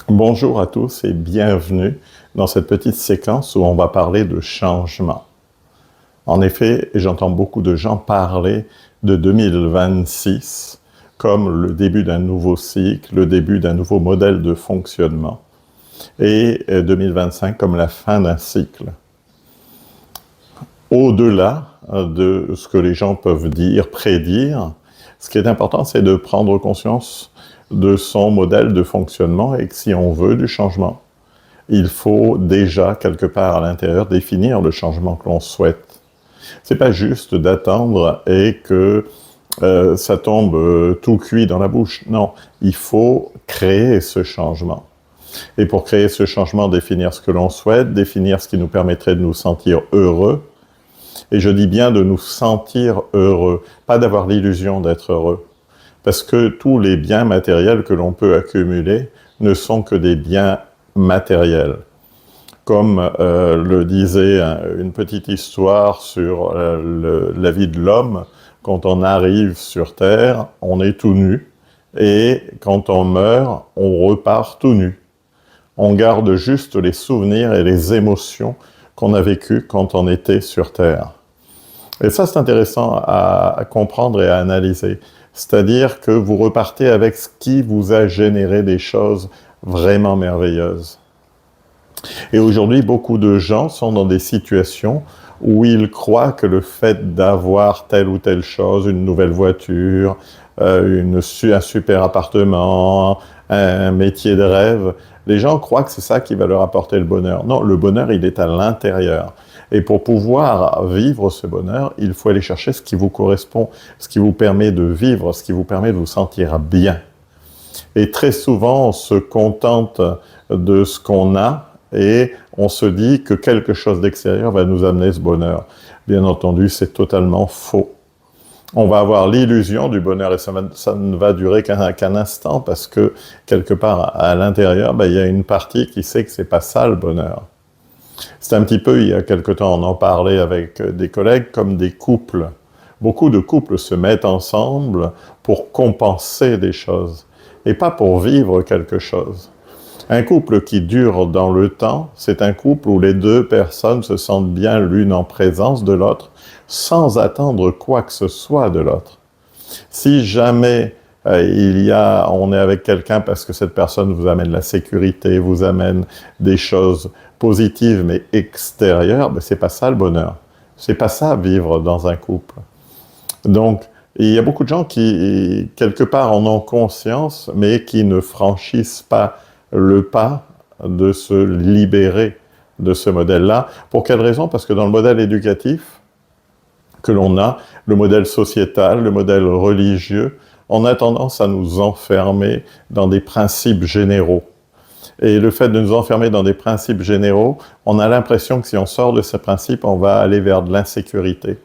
Bonjour à tous et bienvenue dans cette petite séquence où on va parler de changement. En effet, j'entends beaucoup de gens parler de 2026 comme le début d'un nouveau cycle, le début d'un nouveau modèle de fonctionnement, et 2025 comme la fin d'un cycle. Au-delà de ce que les gens peuvent dire, prédire, ce qui est important, c'est de prendre conscience de son modèle de fonctionnement et que si on veut du changement, il faut déjà, quelque part à l'intérieur, définir le changement que l'on souhaite. C'est pas juste d'attendre et que ça tombe tout cuit dans la bouche. Non, il faut créer ce changement. Et pour créer ce changement, définir ce que l'on souhaite, définir ce qui nous permettrait de nous sentir heureux. Et je dis bien de nous sentir heureux, pas d'avoir l'illusion d'être heureux. Parce que tous les biens matériels que l'on peut accumuler ne sont que des biens matériels. Comme le disait une petite histoire sur la vie de l'homme, quand on arrive sur Terre, on est tout nu, et quand on meurt, on repart tout nu. On garde juste les souvenirs et les émotions qu'on a vécues quand on était sur Terre. Et ça, c'est intéressant à comprendre et à analyser. C'est-à-dire que vous repartez avec ce qui vous a généré des choses vraiment merveilleuses. Et aujourd'hui, beaucoup de gens sont dans des situations où ils croient que le fait d'avoir telle ou telle chose, une nouvelle voiture, un super appartement, un métier de rêve, les gens croient que c'est ça qui va leur apporter le bonheur. Non, le bonheur, il est à l'intérieur. Et pour pouvoir vivre ce bonheur, il faut aller chercher ce qui vous correspond, ce qui vous permet de vivre, ce qui vous permet de vous sentir bien. Et très souvent, on se contente de ce qu'on a et on se dit que quelque chose d'extérieur va nous amener ce bonheur. Bien entendu, c'est totalement faux. On va avoir l'illusion du bonheur et ça ne va durer qu'un instant parce que quelque part à l'intérieur, il y a une partie qui sait que c'est pas ça le bonheur. C'est un petit peu, il y a quelque temps, on en parlait avec des collègues, comme des couples. Beaucoup de couples se mettent ensemble pour compenser des choses et pas pour vivre quelque chose. Un couple qui dure dans le temps, c'est un couple où les deux personnes se sentent bien l'une en présence de l'autre, sans attendre quoi que ce soit de l'autre. Si jamais on est avec quelqu'un parce que cette personne vous amène la sécurité, vous amène des choses positives mais extérieures, c'est pas ça le bonheur. C'est pas ça vivre dans un couple. Donc, il y a beaucoup de gens qui, quelque part, en ont conscience, mais qui ne franchissent pas le pas de se libérer de ce modèle-là. Pour quelle raison? Parce que dans le modèle éducatif que l'on a, le modèle sociétal, le modèle religieux, on a tendance à nous enfermer dans des principes généraux. Et le fait de nous enfermer dans des principes généraux, on a l'impression que si on sort de ces principes, on va aller vers de l'insécurité.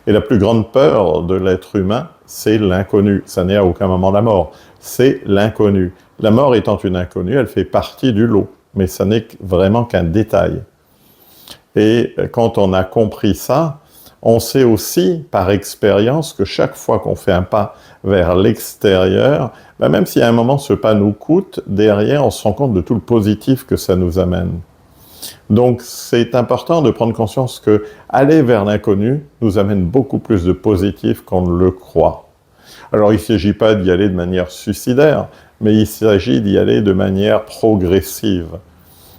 Et la plus grande peur de l'être humain, c'est l'inconnu. Ça n'est à aucun moment la mort, c'est l'inconnu. La mort étant une inconnue, elle fait partie du lot, mais ça n'est vraiment qu'un détail. Et quand on a compris ça, on sait aussi par expérience que chaque fois qu'on fait un pas vers l'extérieur, même si à un moment ce pas nous coûte, derrière on se rend compte de tout le positif que ça nous amène. Donc c'est important de prendre conscience que aller vers l'inconnu nous amène beaucoup plus de positif qu'on ne le croit. Alors il ne s'agit pas d'y aller de manière suicidaire, mais il s'agit d'y aller de manière progressive.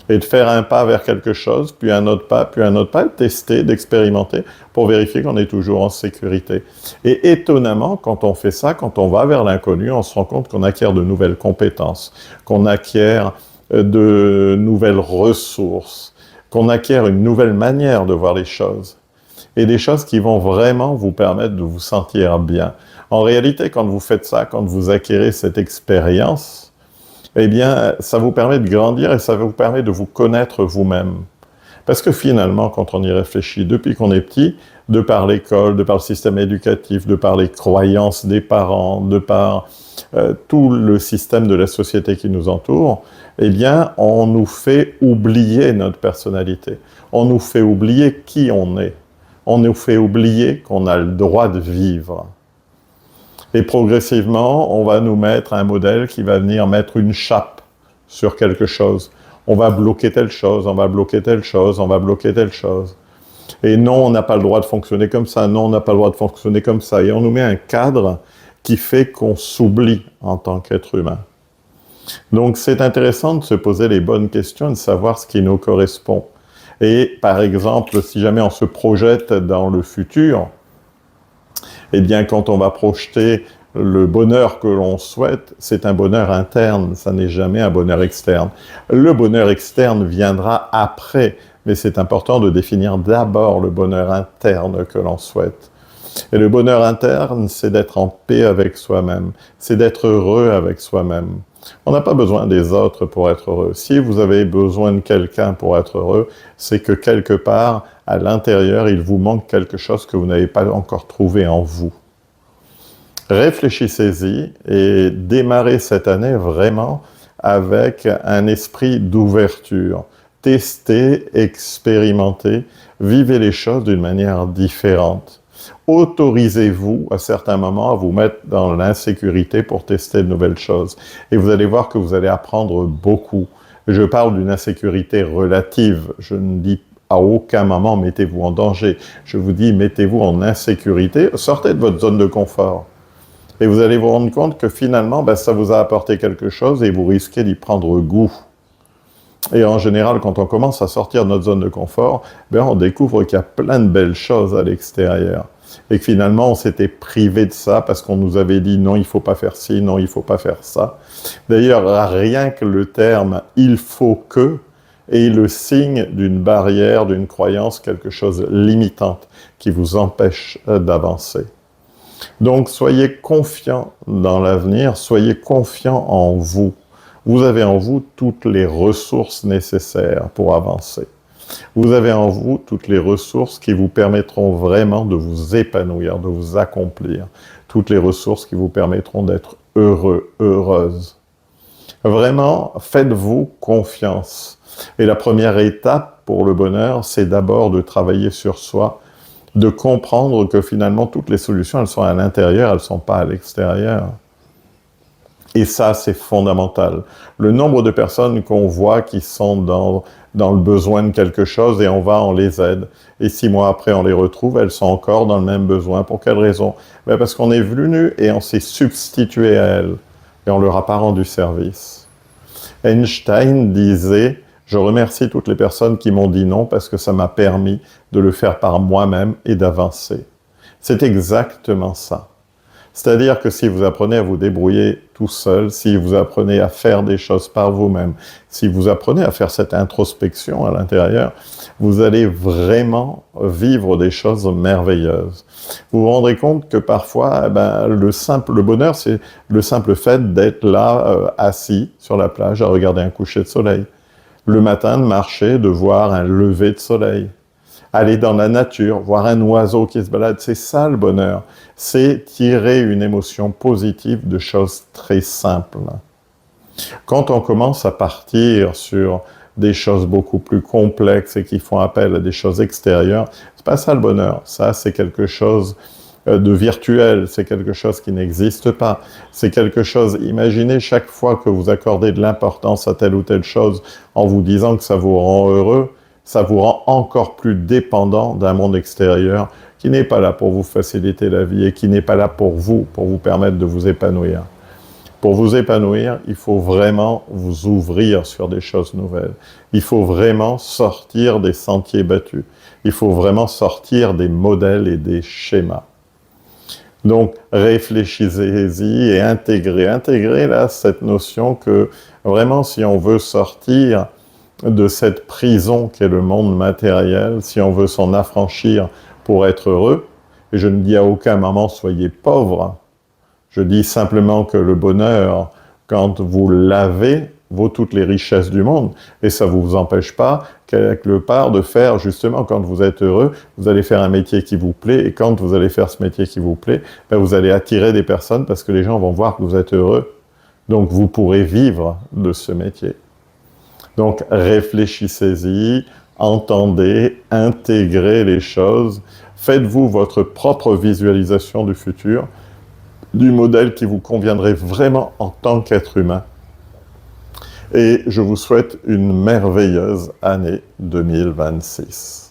Et de faire un pas vers quelque chose, puis un autre pas, de tester, d'expérimenter, pour vérifier qu'on est toujours en sécurité. Et étonnamment, quand on fait ça, quand on va vers l'inconnu, on se rend compte qu'on acquiert de nouvelles compétences, qu'on acquiert de nouvelles ressources, qu'on acquiert une nouvelle manière de voir les choses. Et des choses qui vont vraiment vous permettre de vous sentir bien. En réalité, quand vous faites ça, quand vous acquérez cette expérience, eh bien, ça vous permet de grandir et ça vous permet de vous connaître vous-même. Parce que finalement, quand on y réfléchit, depuis qu'on est petit, de par l'école, de par le système éducatif, de par les croyances des parents, de par tout le système de la société qui nous entoure, eh bien, on nous fait oublier notre personnalité. On nous fait oublier qui on est. On nous fait oublier qu'on a le droit de vivre. Et progressivement, on va nous mettre un modèle qui va venir mettre une chape sur quelque chose. On va bloquer telle chose, on va bloquer telle chose, on va bloquer telle chose. Et non, on n'a pas le droit de fonctionner comme ça, non, on n'a pas le droit de fonctionner comme ça. Et on nous met un cadre qui fait qu'on s'oublie en tant qu'être humain. Donc c'est intéressant de se poser les bonnes questions et de savoir ce qui nous correspond. Et par exemple, si jamais on se projette dans le futur, eh bien quand on va projeter le bonheur que l'on souhaite, c'est un bonheur interne, ça n'est jamais un bonheur externe. Le bonheur externe viendra après, mais c'est important de définir d'abord le bonheur interne que l'on souhaite. Et le bonheur interne, c'est d'être en paix avec soi-même, c'est d'être heureux avec soi-même. On n'a pas besoin des autres pour être heureux. Si vous avez besoin de quelqu'un pour être heureux, c'est que quelque part, à l'intérieur, il vous manque quelque chose que vous n'avez pas encore trouvé en vous. Réfléchissez-y et démarrez cette année vraiment avec un esprit d'ouverture. Testez, expérimentez, vivez les choses d'une manière différente. Autorisez-vous à certains moments à vous mettre dans l'insécurité pour tester de nouvelles choses. Et vous allez voir que vous allez apprendre beaucoup. Je parle d'une insécurité relative. Je ne dis à aucun moment mettez-vous en danger. Je vous dis mettez-vous en insécurité. Sortez de votre zone de confort. Et vous allez vous rendre compte que finalement, ça vous a apporté quelque chose et vous risquez d'y prendre goût. Et en général, quand on commence à sortir de notre zone de confort, on découvre qu'il y a plein de belles choses à l'extérieur. Et que finalement, on s'était privé de ça parce qu'on nous avait dit non, il ne faut pas faire ci, non, il ne faut pas faire ça. D'ailleurs, rien que le terme « il faut que » est le signe d'une barrière, d'une croyance, quelque chose de limitante qui vous empêche d'avancer. Donc, soyez confiants dans l'avenir, soyez confiants en vous. Vous avez en vous toutes les ressources nécessaires pour avancer. Vous avez en vous toutes les ressources qui vous permettront vraiment de vous épanouir, de vous accomplir. Toutes les ressources qui vous permettront d'être heureux, heureuse. Vraiment, faites-vous confiance. Et la première étape pour le bonheur, c'est d'abord de travailler sur soi, de comprendre que finalement, toutes les solutions, elles sont à l'intérieur, elles ne sont pas à l'extérieur. Et ça, c'est fondamental. Le nombre de personnes qu'on voit qui sont dans le besoin de quelque chose et on les aide. Et 6 mois après, on les retrouve, elles sont encore dans le même besoin. Pour quelle raison? Parce qu'on est venu et on s'est substitué à elles. Et on leur a pas rendu service. Einstein disait « Je remercie toutes les personnes qui m'ont dit non parce que ça m'a permis de le faire par moi-même et d'avancer. » C'est exactement ça. C'est-à-dire que si vous apprenez à vous débrouiller tout seul, si vous apprenez à faire des choses par vous-même, si vous apprenez à faire cette introspection à l'intérieur, vous allez vraiment vivre des choses merveilleuses. Vous vous rendrez compte que parfois, le bonheur, c'est le simple fait d'être là, assis sur la plage, à regarder un coucher de soleil. Le matin, de marcher, de voir un lever de soleil. Aller dans la nature, voir un oiseau qui se balade, c'est ça le bonheur. C'est tirer une émotion positive de choses très simples. Quand on commence à partir sur des choses beaucoup plus complexes et qui font appel à des choses extérieures, c'est pas ça le bonheur. Ça, c'est quelque chose de virtuel, c'est quelque chose qui n'existe pas. C'est quelque chose, imaginez chaque fois que vous accordez de l'importance à telle ou telle chose en vous disant que ça vous rend heureux, ça vous rend encore plus dépendant d'un monde extérieur qui n'est pas là pour vous faciliter la vie et qui n'est pas là pour vous permettre de vous épanouir. Pour vous épanouir, il faut vraiment vous ouvrir sur des choses nouvelles. Il faut vraiment sortir des sentiers battus. Il faut vraiment sortir des modèles et des schémas. Donc, réfléchissez-y et intégrez là cette notion que vraiment, si on veut sortir de cette prison qu'est le monde matériel, si on veut s'en affranchir pour être heureux, et je ne dis à aucun moment soyez pauvre, je dis simplement que le bonheur, quand vous l'avez, vaut toutes les richesses du monde, et ça ne vous empêche pas, quelque part, de faire, justement, quand vous êtes heureux, vous allez faire un métier qui vous plaît, et quand vous allez faire ce métier qui vous plaît, vous allez attirer des personnes parce que les gens vont voir que vous êtes heureux. Donc vous pourrez vivre de ce métier. Donc réfléchissez-y, entendez, intégrez les choses, faites-vous votre propre visualisation du futur, du modèle qui vous conviendrait vraiment en tant qu'être humain. et je vous souhaite une merveilleuse année 2026.